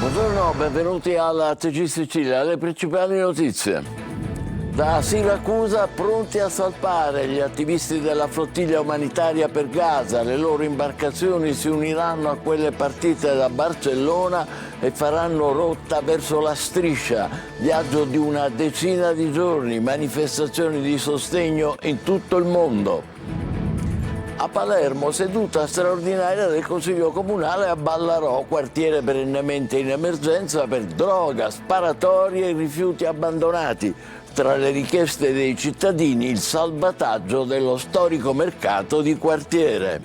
Buongiorno, benvenuti alla TG Sicilia. Le principali notizie. Da Siracusa pronti a salpare gli attivisti della flottiglia umanitaria per Gaza. Le loro imbarcazioni si uniranno a quelle partite da Barcellona e faranno rotta verso la striscia. Viaggio di una decina di giorni, manifestazioni di sostegno in tutto il mondo. A Palermo, seduta straordinaria del Consiglio Comunale a Ballarò, quartiere perennemente in emergenza per droga, sparatorie e rifiuti abbandonati. Tra le richieste dei cittadini il salvataggio dello storico mercato di quartiere.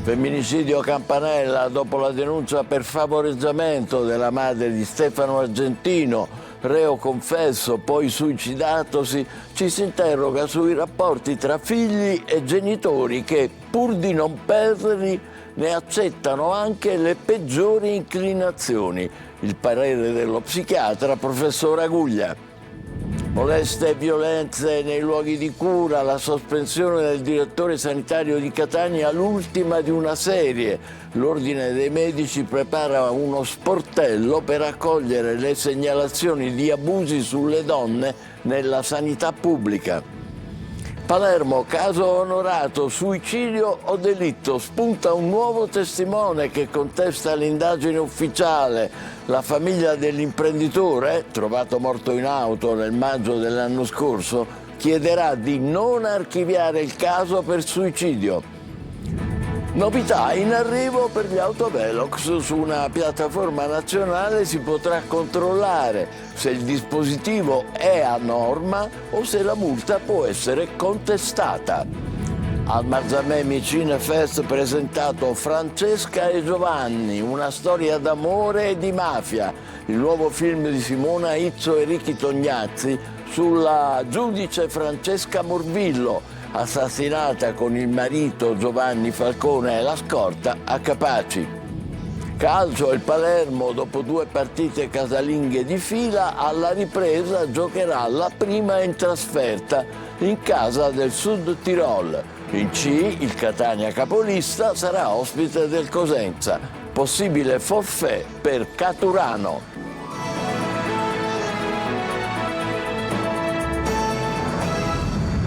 Femminicidio a Campanella dopo la denuncia per favoreggiamento della madre di Stefano Argentino, reo confesso, poi suicidatosi, ci si interroga sui rapporti tra figli e genitori che, pur di non perderli, ne accettano anche le peggiori inclinazioni. Il parere dello psichiatra professor Aguglia. Molestie e violenze nei luoghi di cura, la sospensione del direttore sanitario di Catania, l'ultima di una serie. L'Ordine dei Medici prepara uno sportello per accogliere le segnalazioni di abusi sulle donne nella sanità pubblica. Palermo, caso onorato, suicidio o delitto? Spunta un nuovo testimone che contesta l'indagine ufficiale. La famiglia dell'imprenditore, trovato morto in auto nel maggio dell'anno scorso, chiederà di non archiviare il caso per suicidio. Novità in arrivo per gli autovelox. Su una piattaforma nazionale si potrà controllare se il dispositivo è a norma o se la multa può essere contestata. Al Marzamemi Cinefest presentato Francesca e Giovanni, una storia d'amore e di mafia, il nuovo film di Simona Izzo e Ricky Tognazzi sulla giudice Francesca Morvillo, assassinata con il marito Giovanni Falcone e la scorta a Capaci. Calcio, il Palermo, dopo 2 partite casalinghe di fila, alla ripresa giocherà la prima in trasferta in casa del Sud Tirol. In C, il Catania capolista sarà ospite del Cosenza. Possibile forfait per Caturano.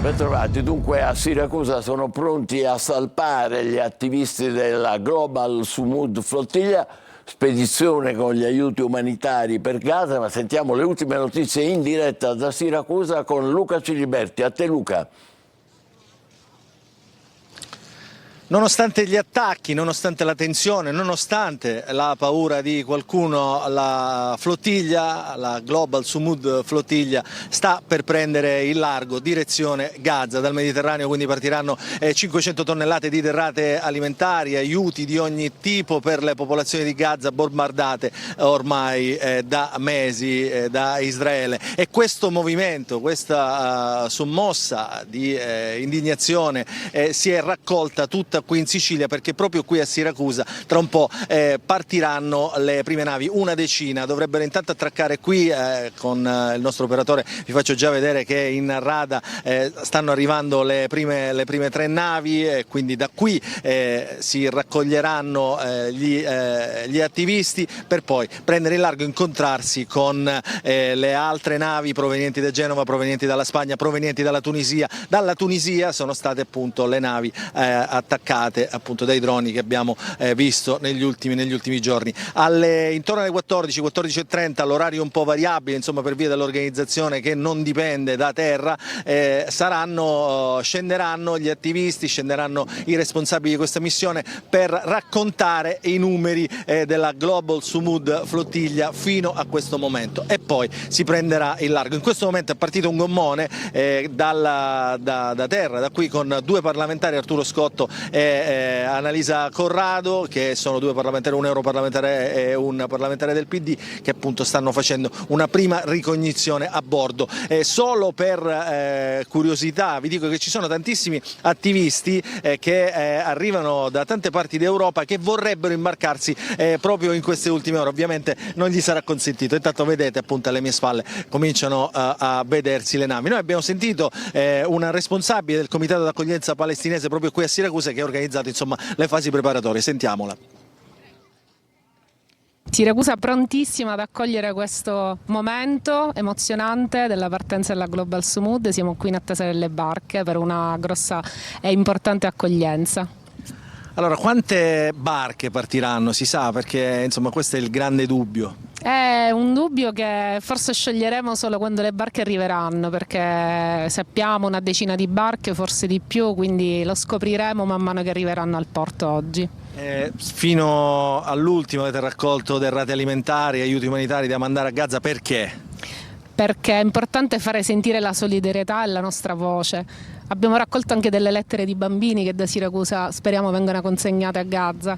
Bentrovati, dunque a Siracusa sono pronti a salpare gli attivisti della Global Sumud Flottiglia, spedizione con gli aiuti umanitari per Gaza, ma sentiamo le ultime notizie in diretta da Siracusa con Luca Ciliberti. A te Luca. Nonostante gli attacchi, nonostante la tensione, nonostante la paura di qualcuno, la flottiglia, la Global Sumud Flottiglia, sta per prendere il largo direzione Gaza. Dal Mediterraneo quindi partiranno 500 tonnellate di derrate alimentari, aiuti di ogni tipo per le popolazioni di Gaza bombardate ormai da mesi da Israele. E questo movimento, questa sommossa di indignazione si è raccolta tutta qui in Sicilia, perché proprio qui a Siracusa tra un po' partiranno le prime navi, una decina, dovrebbero intanto attraccare qui con il nostro operatore. Vi faccio già vedere che in rada stanno arrivando le prime 3 navi e quindi da qui si raccoglieranno gli attivisti per poi prendere il largo e incontrarsi con le altre navi provenienti da Genova, provenienti dalla Spagna, provenienti dalla Tunisia. Dalla Tunisia sono state appunto le navi attaccate appunto dai droni che abbiamo visto negli ultimi giorni. Intorno alle 14:30 l'orario un po' variabile, insomma, per via dell'organizzazione che non dipende da terra, scenderanno gli attivisti, scenderanno i responsabili di questa missione per raccontare i numeri della Global Sumud Flottiglia fino a questo momento e poi si prenderà il largo. In questo momento è partito un gommone da terra, da qui, con 2 parlamentari, Arturo Scotto e Annalisa Corrado, che sono 2 parlamentari, un europarlamentare e un parlamentare del PD, che appunto stanno facendo una prima ricognizione a bordo. Solo per curiosità vi dico che ci sono tantissimi attivisti che arrivano da tante parti d'Europa che vorrebbero imbarcarsi proprio in queste ultime ore. Ovviamente non gli sarà consentito. Intanto vedete appunto alle mie spalle cominciano a vedersi le navi. Noi abbiamo sentito una responsabile del comitato d'accoglienza palestinese proprio qui a Siracusa, che ha organizzato insomma le fasi preparatorie. Sentiamola. Siracusa prontissima ad accogliere questo momento emozionante della partenza della Global Sumud. Siamo qui in attesa delle barche per una grossa e importante accoglienza. Allora, quante barche partiranno, si sa, perché insomma questo è il grande dubbio. È un dubbio che forse scioglieremo solo quando le barche arriveranno, perché sappiamo una decina di barche, forse di più, quindi lo scopriremo man mano che arriveranno al porto oggi. Fino all'ultimo avete raccolto derrate alimentari, aiuti umanitari da mandare a Gaza, perché? Perché è importante fare sentire la solidarietà e la nostra voce. Abbiamo raccolto anche delle lettere di bambini che da Siracusa speriamo vengano consegnate a Gaza.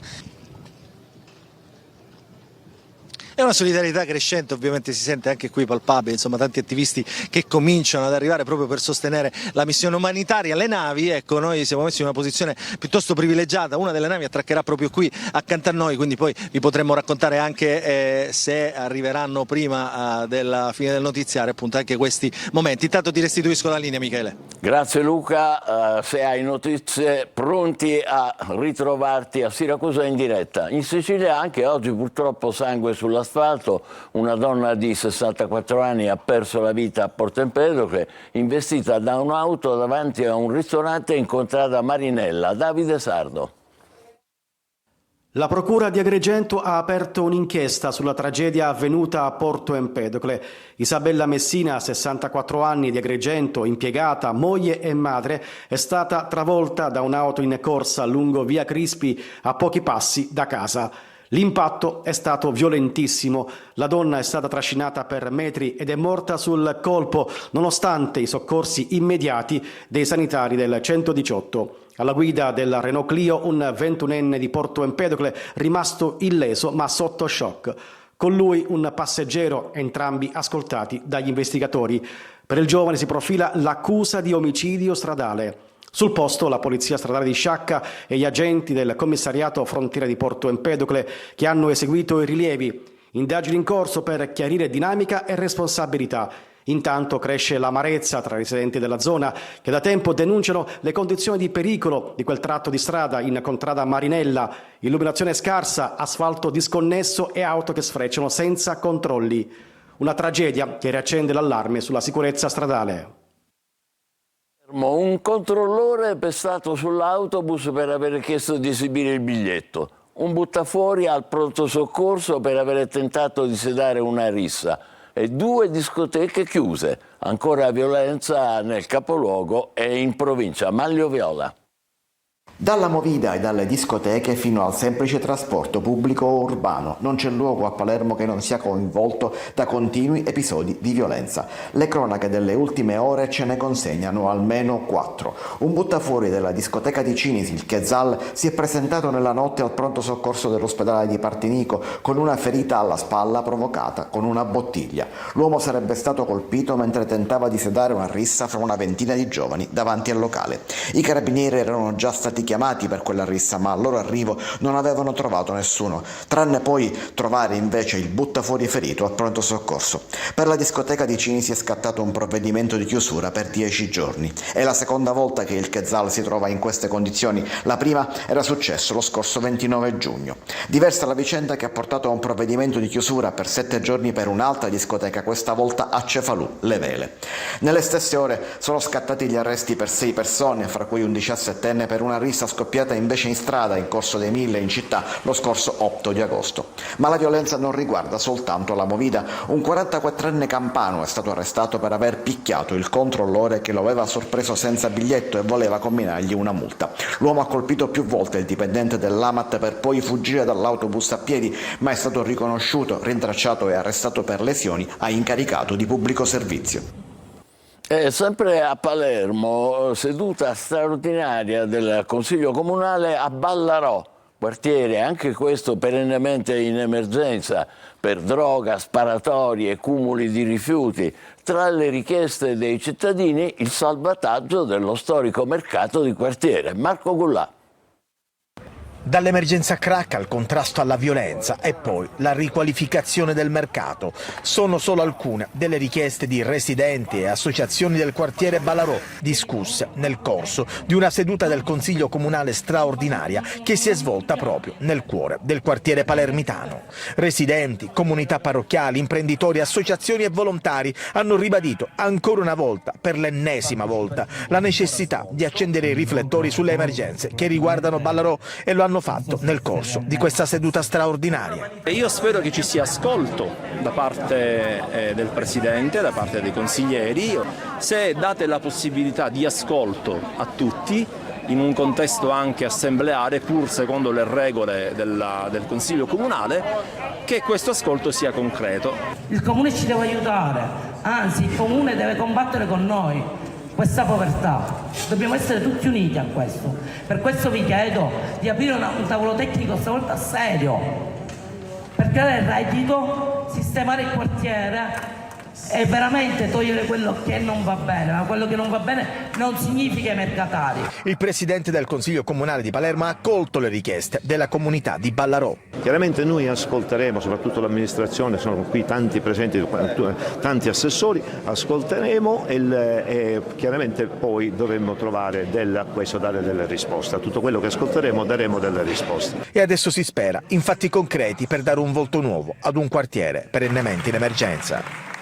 È una solidarietà crescente, ovviamente si sente anche qui palpabile, insomma tanti attivisti che cominciano ad arrivare proprio per sostenere la missione umanitaria. Le navi, ecco, noi siamo messi in una posizione piuttosto privilegiata, una delle navi attraccherà proprio qui accanto a noi, quindi poi vi potremmo raccontare anche se arriveranno prima della fine del notiziario appunto anche questi momenti. Intanto ti restituisco la linea, Michele. Grazie Luca, se hai notizie pronti a ritrovarti a Siracusa in diretta. In Sicilia anche oggi purtroppo sangue sull'asfalto, una donna di 64 anni ha perso la vita a Porto Empedocle, investita da un'auto davanti a un ristorante in contrada Marinella. Davide Sardo. La Procura di Agrigento ha aperto un'inchiesta sulla tragedia avvenuta a Porto Empedocle. Isabella Messina, 64 anni, di Agrigento, impiegata, moglie e madre, è stata travolta da un'auto in corsa lungo via Crispi a pochi passi da casa. L'impatto è stato violentissimo, la donna è stata trascinata per metri ed è morta sul colpo nonostante i soccorsi immediati dei sanitari del 118. Alla guida della Renault Clio un 21enne di Porto Empedocle rimasto illeso ma sotto shock. Con lui un passeggero, entrambi ascoltati dagli investigatori. Per il giovane si profila l'accusa di omicidio stradale. Sul posto la Polizia Stradale di Sciacca e gli agenti del Commissariato Frontiera di Porto Empedocle che hanno eseguito i rilievi. Indagini in corso per chiarire dinamica e responsabilità. Intanto cresce l'amarezza tra i residenti della zona che da tempo denunciano le condizioni di pericolo di quel tratto di strada in contrada Marinella, illuminazione scarsa, asfalto disconnesso e auto che sfrecciano senza controlli. Una tragedia che riaccende l'allarme sulla sicurezza stradale. Un controllore è pestato sull'autobus per aver chiesto di esibire il biglietto. Un buttafuori al pronto soccorso per aver tentato di sedare una rissa. E 2 discoteche chiuse. Ancora violenza nel capoluogo e in provincia. Maglio Viola. Dalla movida e dalle discoteche fino al semplice trasporto pubblico o urbano, non c'è luogo a Palermo che non sia coinvolto da continui episodi di violenza. Le cronache delle ultime ore ce ne consegnano almeno 4. Un buttafuori della discoteca di Cinisi, il Chezzal, si è presentato nella notte al pronto soccorso dell'ospedale di Partinico con una ferita alla spalla provocata con una bottiglia. L'uomo sarebbe stato colpito mentre tentava di sedare una rissa fra una ventina di giovani davanti al locale. I carabinieri erano già stati chiamati per quella rissa, ma al loro arrivo non avevano trovato nessuno, tranne poi trovare invece il buttafuori ferito al pronto soccorso. Per la discoteca di Cinisi è scattato un provvedimento di chiusura per 10 giorni. È la seconda volta che il Chezzal si trova in queste condizioni. La prima era successo lo scorso 29 giugno. Diversa la vicenda che ha portato a un provvedimento di chiusura per 7 giorni per un'altra discoteca, questa volta a Cefalù, Le Vele. Nelle stesse ore sono scattati gli arresti per 6 persone, fra cui un 17enne per una rissa scoppiata invece in strada in Corso dei Mille in città lo scorso 8 di agosto. Ma la violenza non riguarda soltanto la movida. Un 44enne campano è stato arrestato per aver picchiato il controllore che lo aveva sorpreso senza biglietto e voleva comminargli una multa. L'uomo ha colpito più volte il dipendente dell'AMAT per poi fuggire dall'autobus a piedi, ma è stato riconosciuto, rintracciato e arrestato per lesioni a incaricato di pubblico servizio. Sempre a Palermo, seduta straordinaria del Consiglio Comunale a Ballarò, quartiere anche questo perennemente in emergenza per droga, sparatorie e cumuli di rifiuti. Tra le richieste dei cittadini il salvataggio dello storico mercato di quartiere. Marco Gullà. Dall'emergenza crack al contrasto alla violenza e poi la riqualificazione del mercato sono solo alcune delle richieste di residenti e associazioni del quartiere Ballarò discusse nel corso di una seduta del Consiglio Comunale straordinaria che si è svolta proprio nel cuore del quartiere palermitano. Residenti, comunità parrocchiali, imprenditori, associazioni e volontari hanno ribadito ancora una volta, per l'ennesima volta, la necessità di accendere i riflettori sulle emergenze che riguardano Ballarò e lo hanno fatto nel corso di questa seduta straordinaria. Io spero che ci sia ascolto da parte del Presidente, da parte dei consiglieri. Se date la possibilità di ascolto a tutti, in un contesto anche assembleare, pur secondo le regole del Consiglio Comunale, che questo ascolto sia concreto. Il Comune ci deve aiutare, anzi il Comune deve combattere con noi questa povertà. Dobbiamo essere tutti uniti a questo. Per questo vi chiedo di aprire un tavolo tecnico stavolta serio, per creare il reddito, sistemare il quartiere e veramente togliere quello che non va bene, ma quello che non va bene non significa i mercatari. Il presidente del Consiglio Comunale di Palermo ha accolto le richieste della comunità di Ballarò. Chiaramente noi ascolteremo, soprattutto l'amministrazione, sono qui tanti presenti, tanti assessori, ascolteremo e chiaramente poi dovremo trovare a questo dare delle risposte. A tutto quello che ascolteremo daremo delle risposte. E adesso si spera in fatti concreti per dare un volto nuovo ad un quartiere perennemente in emergenza.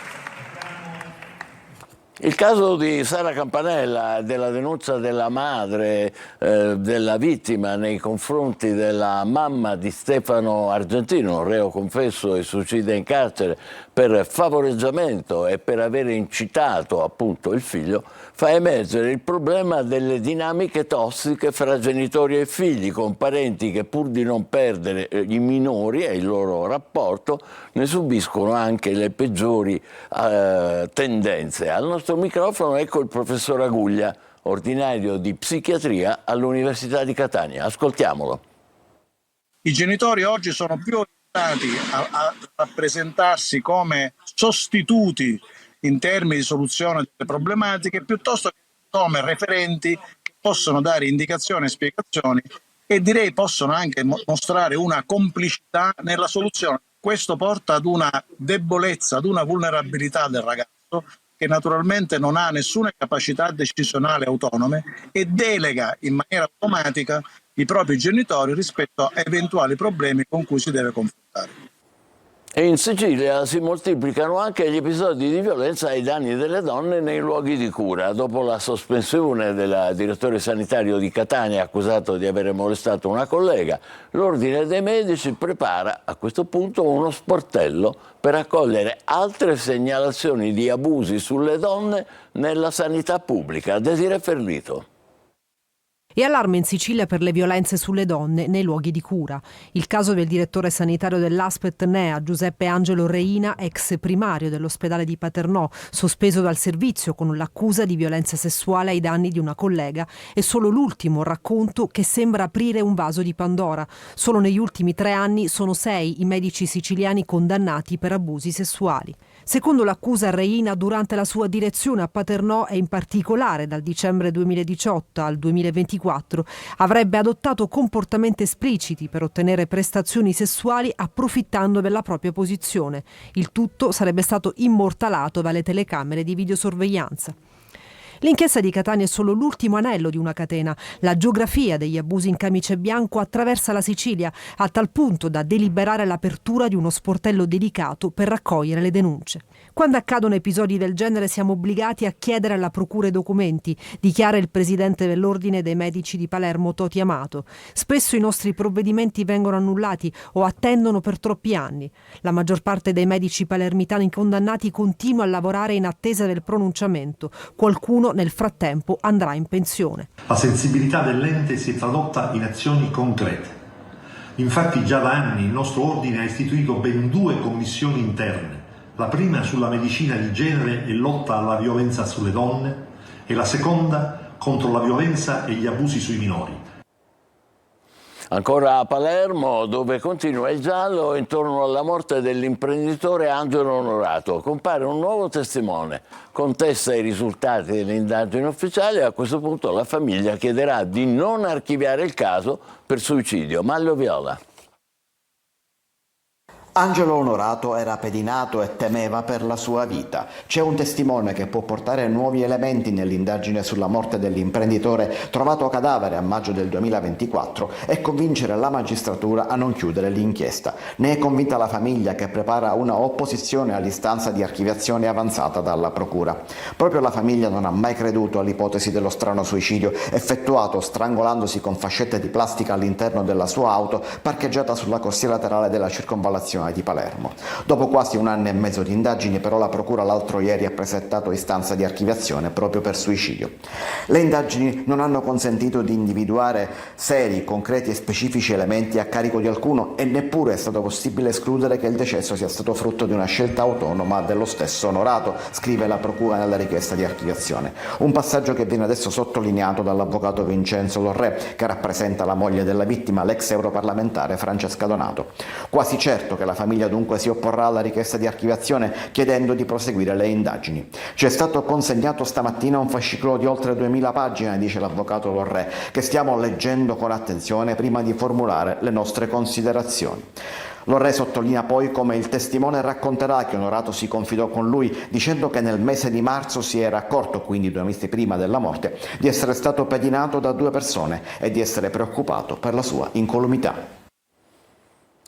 Il caso di Sara Campanella, della denuncia della madre della vittima nei confronti della mamma di Stefano Argentino, reo confesso e suicida in carcere per favoreggiamento e per aver incitato appunto il figlio, fa emergere il problema delle dinamiche tossiche fra genitori e figli, con parenti che pur di non perdere i minori e il loro rapporto ne subiscono anche le peggiori tendenze. Al nostro microfono ecco il professor Aguglia, ordinario di psichiatria all'Università di Catania. Ascoltiamolo. I genitori oggi sono più orientati a rappresentarsi come sostituti in termini di soluzione delle problematiche, piuttosto che come referenti che possono dare indicazioni e spiegazioni e direi possono anche mostrare una complicità nella soluzione. Questo porta ad una debolezza, ad una vulnerabilità del ragazzo che naturalmente non ha nessuna capacità decisionale autonome e delega in maniera automatica i propri genitori rispetto a eventuali problemi con cui si deve confrontare. E in Sicilia si moltiplicano anche gli episodi di violenza ai danni delle donne nei luoghi di cura. Dopo la sospensione del direttore sanitario di Catania accusato di aver molestato una collega, l'Ordine dei Medici prepara a questo punto uno sportello per accogliere altre segnalazioni di abusi sulle donne nella sanità pubblica. Desiree Ferlito. E allarme in Sicilia per le violenze sulle donne nei luoghi di cura. Il caso del direttore sanitario dell'Aspet NEA, Giuseppe Angelo Reina, ex primario dell'ospedale di Paternò, sospeso dal servizio con l'accusa di violenza sessuale ai danni di una collega, è solo l'ultimo racconto che sembra aprire un vaso di Pandora. Solo negli ultimi 3 anni sono 6 i medici siciliani condannati per abusi sessuali. Secondo l'accusa, Reina, durante la sua direzione a Paternò e in particolare dal dicembre 2018 al 2024, avrebbe adottato comportamenti espliciti per ottenere prestazioni sessuali approfittando della propria posizione. Il tutto sarebbe stato immortalato dalle telecamere di videosorveglianza. L'inchiesta di Catania è solo l'ultimo anello di una catena. La geografia degli abusi in camice bianco attraversa la Sicilia, a tal punto da deliberare l'apertura di uno sportello dedicato per raccogliere le denunce. Quando accadono episodi del genere siamo obbligati a chiedere alla procura i documenti, dichiara il presidente dell'Ordine dei Medici di Palermo, Toti Amato. Spesso i nostri provvedimenti vengono annullati o attendono per troppi anni. La maggior parte dei medici palermitani condannati continua a lavorare in attesa del pronunciamento. Qualcuno nel frattempo andrà in pensione. La sensibilità dell'ente si è tradotta in azioni concrete. Infatti già da anni il nostro ordine ha istituito ben 2 commissioni interne, la prima sulla medicina di genere e lotta alla violenza sulle donne e la seconda contro la violenza e gli abusi sui minori. Ancora a Palermo, dove continua il giallo intorno alla morte dell'imprenditore Angelo Onorato. Compare un nuovo testimone, contesta i risultati delle indagini ufficiali e a questo punto la famiglia chiederà di non archiviare il caso per suicidio. Maglio Viola. Angelo Onorato era pedinato e temeva per la sua vita. C'è un testimone che può portare nuovi elementi nell'indagine sulla morte dell'imprenditore trovato cadavere a maggio del 2024 e convincere la magistratura a non chiudere l'inchiesta. Ne è convinta la famiglia, che prepara una opposizione all'istanza di archiviazione avanzata dalla procura. Proprio la famiglia non ha mai creduto all'ipotesi dello strano suicidio effettuato strangolandosi con fascette di plastica all'interno della sua auto parcheggiata sulla corsia laterale della circonvallazione di Palermo. Dopo quasi 1 anno e mezzo di indagini, però, la procura l'altro ieri ha presentato istanza di archiviazione proprio per suicidio. Le indagini non hanno consentito di individuare seri, concreti e specifici elementi a carico di alcuno e neppure è stato possibile escludere che il decesso sia stato frutto di una scelta autonoma dello stesso Onorato, scrive la procura nella richiesta di archiviazione. Un passaggio che viene adesso sottolineato dall'avvocato Vincenzo Lorrè, che rappresenta la moglie della vittima, l'ex europarlamentare Francesca Donato. Quasi certo che la famiglia dunque si opporrà alla richiesta di archiviazione, chiedendo di proseguire le indagini. Ci è stato consegnato stamattina un fascicolo di oltre 2000 pagine, dice l'avvocato Lorrè, che stiamo leggendo con attenzione prima di formulare le nostre considerazioni. Lorrè sottolinea poi come il testimone racconterà che Onorato si confidò con lui dicendo che nel mese di marzo si era accorto, quindi 2 mesi prima della morte, di essere stato pedinato da 2 persone e di essere preoccupato per la sua incolumità.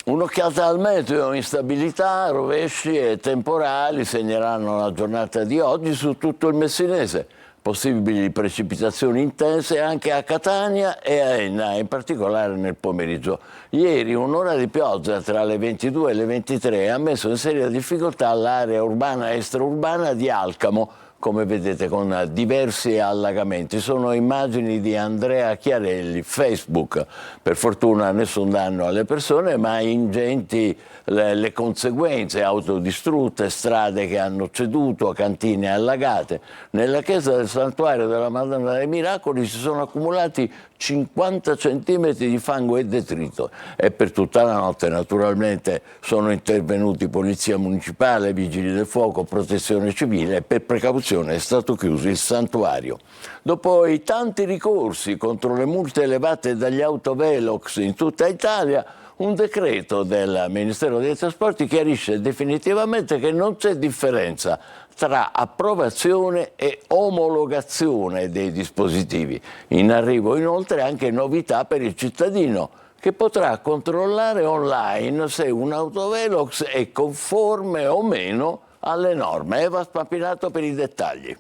Un'occhiata al meteo: instabilità, rovesci e temporali segneranno la giornata di oggi su tutto il Messinese. Possibili precipitazioni intense anche a Catania e a Enna, in particolare nel pomeriggio. Ieri un'ora di pioggia tra le 22 e le 23 ha messo in seria difficoltà l'area urbana e extraurbana di Alcamo, come vedete, con diversi allagamenti. Sono immagini di Andrea Chiarelli, Facebook. Per fortuna nessun danno alle persone, ma ingenti le conseguenze: auto distrutte, strade che hanno ceduto, cantine allagate. Nella chiesa del santuario della Madonna dei Miracoli si sono accumulati 50 centimetri di fango e detrito, e per tutta la notte naturalmente sono intervenuti Polizia Municipale, Vigili del Fuoco, Protezione Civile, e per precauzione è stato chiuso il santuario. Dopo i tanti ricorsi contro le multe elevate dagli autovelox in tutta Italia, un decreto del Ministero dei Trasporti chiarisce definitivamente che non c'è differenza tra approvazione e omologazione dei dispositivi. In arrivo inoltre anche novità per il cittadino, che potrà controllare online se un autovelox è conforme o meno alle norme. Eva Spampinato per i dettagli.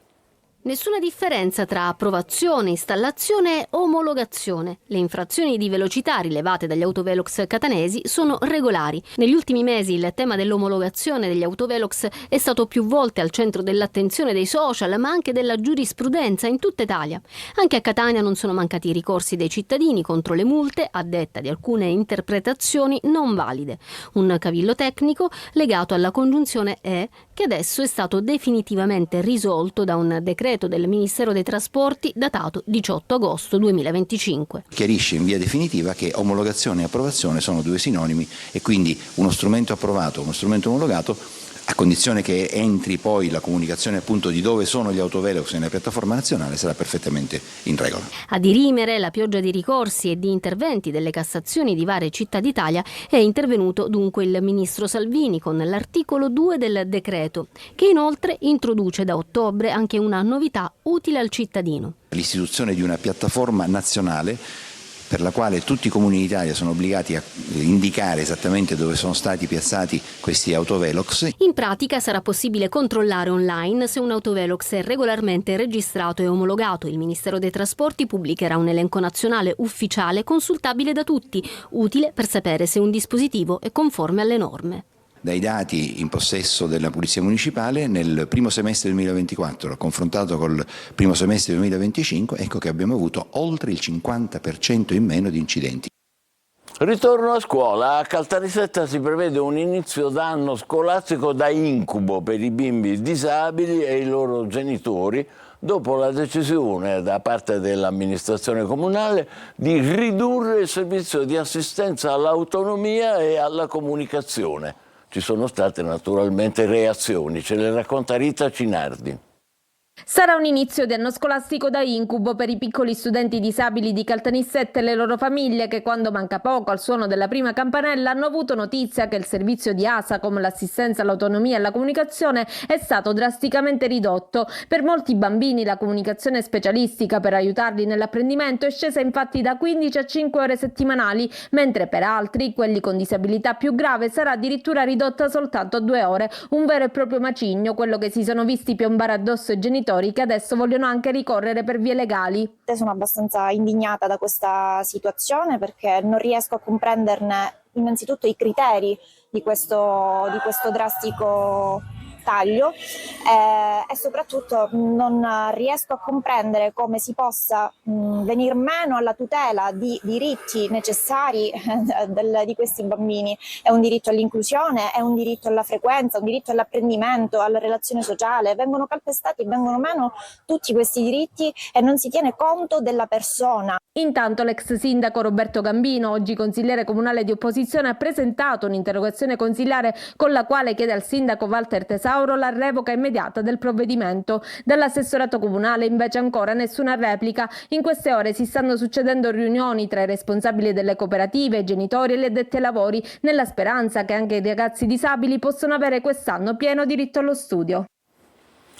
Nessuna differenza tra approvazione, installazione e omologazione. Le infrazioni di velocità rilevate dagli autovelox catanesi sono regolari. Negli ultimi mesi il tema dell'omologazione degli autovelox è stato più volte al centro dell'attenzione dei social, ma anche della giurisprudenza in tutta Italia. Anche a Catania non sono mancati i ricorsi dei cittadini contro le multe, a detta di alcune interpretazioni non valide. Un cavillo tecnico legato alla congiunzione «e», che adesso è stato definitivamente risolto da un decreto del Ministero dei Trasporti datato 18 agosto 2025. Chiarisce in via definitiva che omologazione e approvazione sono 2 sinonimi, e quindi uno strumento approvato, uno strumento omologato, a condizione che entri poi la comunicazione appunto di dove sono gli autovelox nella piattaforma nazionale, sarà perfettamente in regola. A dirimere la pioggia di ricorsi e di interventi delle Cassazioni di varie città d'Italia è intervenuto dunque il ministro Salvini con l'articolo 2 del decreto, che inoltre introduce da ottobre anche una novità utile al cittadino. L'istituzione di una piattaforma nazionale per la quale tutti i comuni d'Italia sono obbligati a indicare esattamente dove sono stati piazzati questi autovelox. In pratica sarà possibile controllare online se un autovelox è regolarmente registrato e omologato. Il Ministero dei Trasporti pubblicherà un elenco nazionale ufficiale consultabile da tutti, utile per sapere se un dispositivo è conforme alle norme. Dai dati in possesso della Polizia Municipale, nel primo semestre 2024, confrontato col primo semestre 2025, ecco che abbiamo avuto oltre il 50% in meno di incidenti. Ritorno a scuola. A Caltanissetta si prevede un inizio d'anno scolastico da incubo per i bimbi disabili e i loro genitori, dopo la decisione da parte dell'amministrazione comunale di ridurre il servizio di assistenza all'autonomia e alla comunicazione. Ci sono state naturalmente reazioni, ce le racconta Rita Cinardi. Sarà un inizio di anno scolastico da incubo per i piccoli studenti disabili di Caltanissetta e le loro famiglie che, quando manca poco al suono della prima campanella, hanno avuto notizia che il servizio di ASA, come l'assistenza all'autonomia e alla comunicazione, è stato drasticamente ridotto. Per molti bambini la comunicazione specialistica per aiutarli nell'apprendimento è scesa infatti da 15 a 5 ore settimanali, mentre per altri, quelli con disabilità più grave, sarà addirittura ridotta soltanto a 2 ore. Un vero e proprio macigno, quello che si sono visti piombare addosso ai genitori che adesso vogliono anche ricorrere per vie legali. Sono abbastanza indignata da questa situazione perché non riesco a comprenderne innanzitutto i criteri di questo drastico taglio e soprattutto non riesco a comprendere come si possa venir meno alla tutela di diritti necessari di questi bambini. È un diritto all'inclusione, è un diritto alla frequenza, un diritto all'apprendimento, alla relazione sociale. Vengono calpestati e vengono meno tutti questi diritti e non si tiene conto della persona. Intanto l'ex sindaco Roberto Gambino, oggi consigliere comunale di opposizione, ha presentato un'interrogazione consiliare con la quale chiede al sindaco Walter Tesauro la revoca immediata del provvedimento. Dall'assessorato comunale invece ancora nessuna replica. In queste ore si stanno succedendo riunioni tra i responsabili delle cooperative, i genitori e le addette ai lavori, nella speranza che anche i ragazzi disabili possano avere quest'anno pieno diritto allo studio.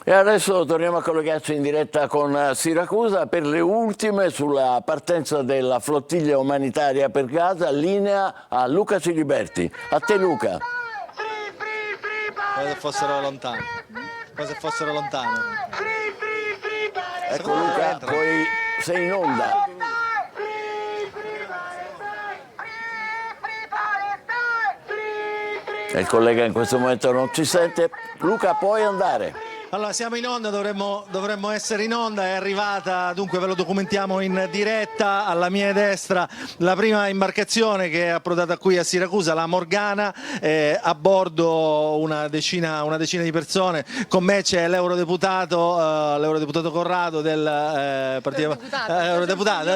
E adesso torniamo a collegarci in diretta con Siracusa per le ultime sulla partenza della flottiglia umanitaria per Gaza. Linea a Luca Ciliberti. A te Luca. Come se fossero lontani. Come se fossero lontani. Ecco Luca, poi sei in onda. E il collega in questo momento non ci sente. Luca, puoi andare. Allora, siamo in onda, dovremmo essere in onda, è arrivata, dunque ve lo documentiamo in diretta, alla mia destra la prima imbarcazione che è approdata qui a Siracusa, la Morgana, a bordo una decina di persone, con me c'è l'eurodeputato Corrado del Partito Eurodeputato.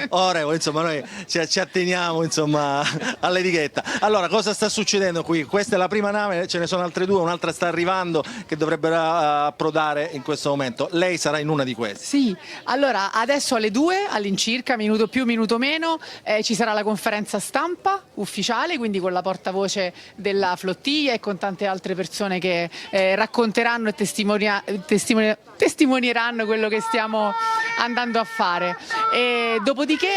Ora, insomma, noi ci atteniamo insomma all'etichetta. Allora, cosa sta succedendo qui? Questa è la prima nave, ce ne sono altre due, un'altra sta arrivando, che dovrebbero approdare in questo momento. Lei sarà in una di queste. Sì, allora adesso alle 2 all'incirca, minuto più, minuto meno, ci sarà la conferenza stampa ufficiale, quindi con la portavoce della flottiglia e con tante altre persone che racconteranno e testimonieranno quello che stiamo andando a fare. E dopodiché,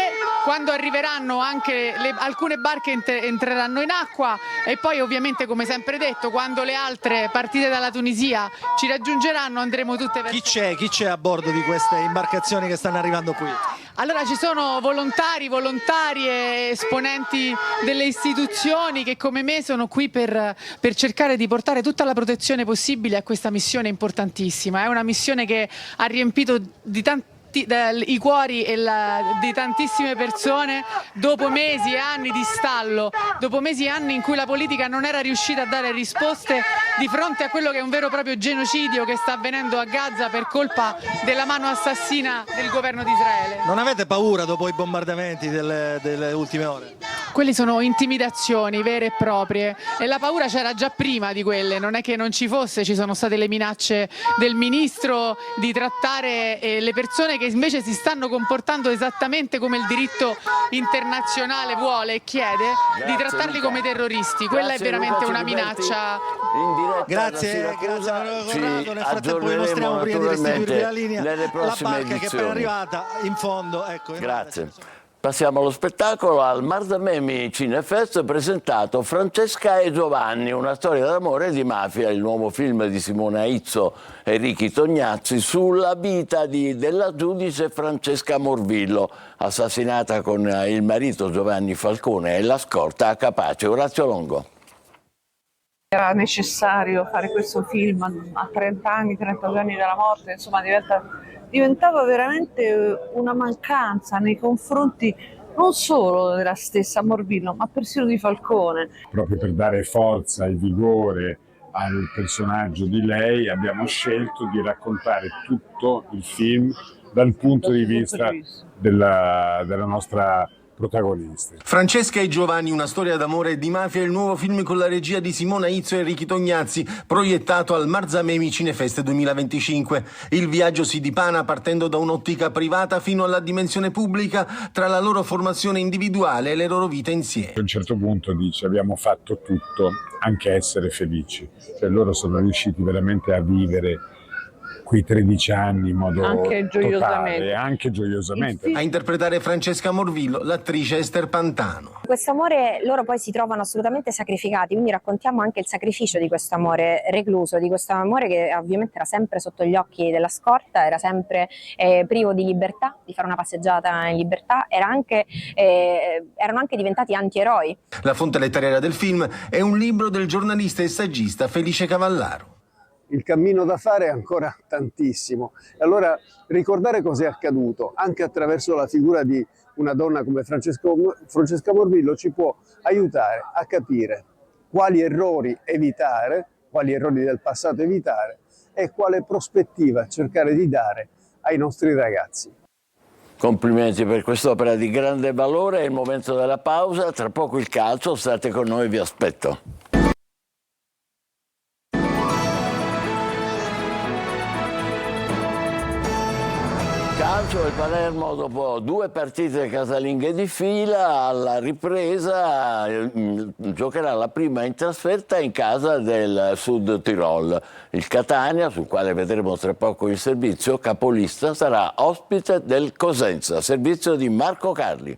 quando arriveranno anche alcune barche entreranno in acqua e poi ovviamente, come sempre detto, quando le altre partite dalla Tunisia ci raggiungeranno andremo tutte verso... Chi c'è a bordo di queste imbarcazioni che stanno arrivando qui? Allora ci sono volontarie, esponenti delle istituzioni che come me sono qui per cercare di portare tutta la protezione possibile a questa missione importantissima. È una missione che ha riempito i cuori di tantissime persone dopo mesi e anni di stallo, dopo mesi e anni in cui la politica non era riuscita a dare risposte di fronte a quello che è un vero e proprio genocidio che sta avvenendo a Gaza per colpa della mano assassina del governo di Israele. Non avete paura dopo i bombardamenti delle ultime ore? Quelli sono intimidazioni vere e proprie e la paura c'era già prima di quelle, non è che non ci fosse, ci sono state le minacce del ministro di trattare le persone che invece si stanno comportando esattamente come il diritto internazionale vuole e chiede, di trattarli come terroristi. Quella è veramente una minaccia. Grazie Corrado. Nel frattempo vi mostriamo, prima di restituirvi la linea, la barca che è appena arrivata in fondo. Ecco, grazie. Passiamo allo spettacolo. Al Marzamemi Cinefest presentato Francesca e Giovanni, una storia d'amore e di mafia, il nuovo film di Simone Aizzo e Ricky Tognazzi sulla vita della giudice Francesca Morvillo, assassinata con il marito Giovanni Falcone e la scorta a Capace. Orazio Longo. Era necessario fare questo film a 30 anni, 32 anni dalla morte, insomma diventava veramente una mancanza nei confronti non solo della stessa Morvillo, ma persino di Falcone. Proprio per dare forza e vigore al personaggio di lei abbiamo scelto di raccontare tutto il film dal punto di vista della nostra protagonista. Francesca e Giovanni, una storia d'amore e di mafia, è il nuovo film con la regia di Simona Izzo e Enrico Tognazzi, proiettato al Marzamemi Cinefest 2025. Il viaggio si dipana partendo da un'ottica privata fino alla dimensione pubblica, tra la loro formazione individuale e le loro vite insieme. A un certo punto dice: abbiamo fatto tutto, anche essere felici. Cioè loro sono riusciti veramente a vivere quei 13 anni in modo anche totale, anche gioiosamente. A interpretare Francesca Morvillo, l'attrice Ester Pantano. Questo amore loro poi si trovano assolutamente sacrificati, quindi raccontiamo anche il sacrificio di questo amore recluso, di questo amore che ovviamente era sempre sotto gli occhi della scorta, era sempre privo di libertà, di fare una passeggiata in libertà, erano anche diventati antieroi. La fonte letteraria del film è un libro del giornalista e saggista Felice Cavallaro. Il cammino da fare è ancora tantissimo, e allora ricordare cosa è accaduto anche attraverso la figura di una donna come Francesca Morvillo ci può aiutare a capire quali errori evitare, quali errori del passato evitare e quale prospettiva cercare di dare ai nostri ragazzi. Complimenti per quest'opera di grande valore, è il momento della pausa, tra poco il calcio, state con noi, vi aspetto. Calcio, il Palermo dopo 2 partite casalinghe di fila alla ripresa giocherà la prima in trasferta in casa del Sud Tirol. Il Catania, sul quale vedremo tra poco il servizio, capolista, sarà ospite del Cosenza, servizio di Marco Carli.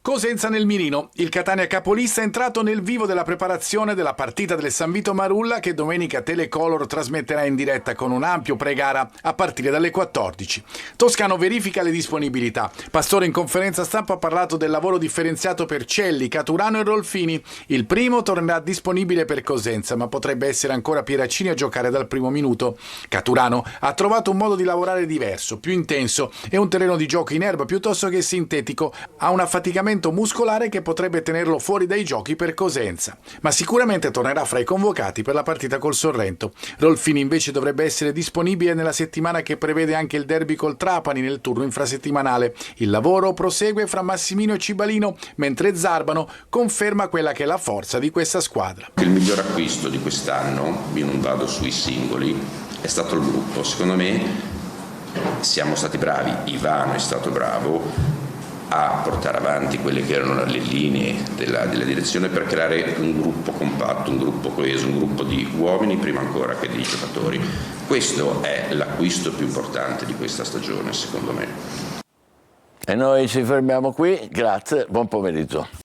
Cosenza nel mirino. Il Catania capolista è entrato nel vivo della preparazione della partita del San Vito Marulla che domenica Telecolor trasmetterà in diretta con un ampio pre-gara a partire dalle 14. Toscano verifica le disponibilità. Pastore in conferenza stampa ha parlato del lavoro differenziato per Celli, Caturano e Rolfini. Il primo tornerà disponibile per Cosenza, ma potrebbe essere ancora Pieraccini a giocare dal primo minuto. Caturano ha trovato un modo di lavorare diverso, più intenso e un terreno di gioco in erba piuttosto che sintetico. Ha un affaticamento muscolare che potrebbe tenerlo fuori dai giochi per Cosenza, ma sicuramente tornerà fra i convocati per la partita col Sorrento. Rolfini invece dovrebbe essere disponibile nella settimana che prevede anche il derby col Trapani nel turno infrasettimanale. Il lavoro prosegue fra Massimino e Cibalino, mentre Zarbano conferma quella che è la forza di questa squadra. Il miglior acquisto di quest'anno, io non vado sui singoli, è stato il gruppo. Secondo me siamo stati bravi, Ivano è stato bravo a portare avanti quelle che erano le linee della direzione per creare un gruppo compatto, un gruppo coeso, un gruppo di uomini prima ancora che di giocatori. Questo è l'acquisto più importante di questa stagione, secondo me. E noi ci fermiamo qui, grazie, buon pomeriggio.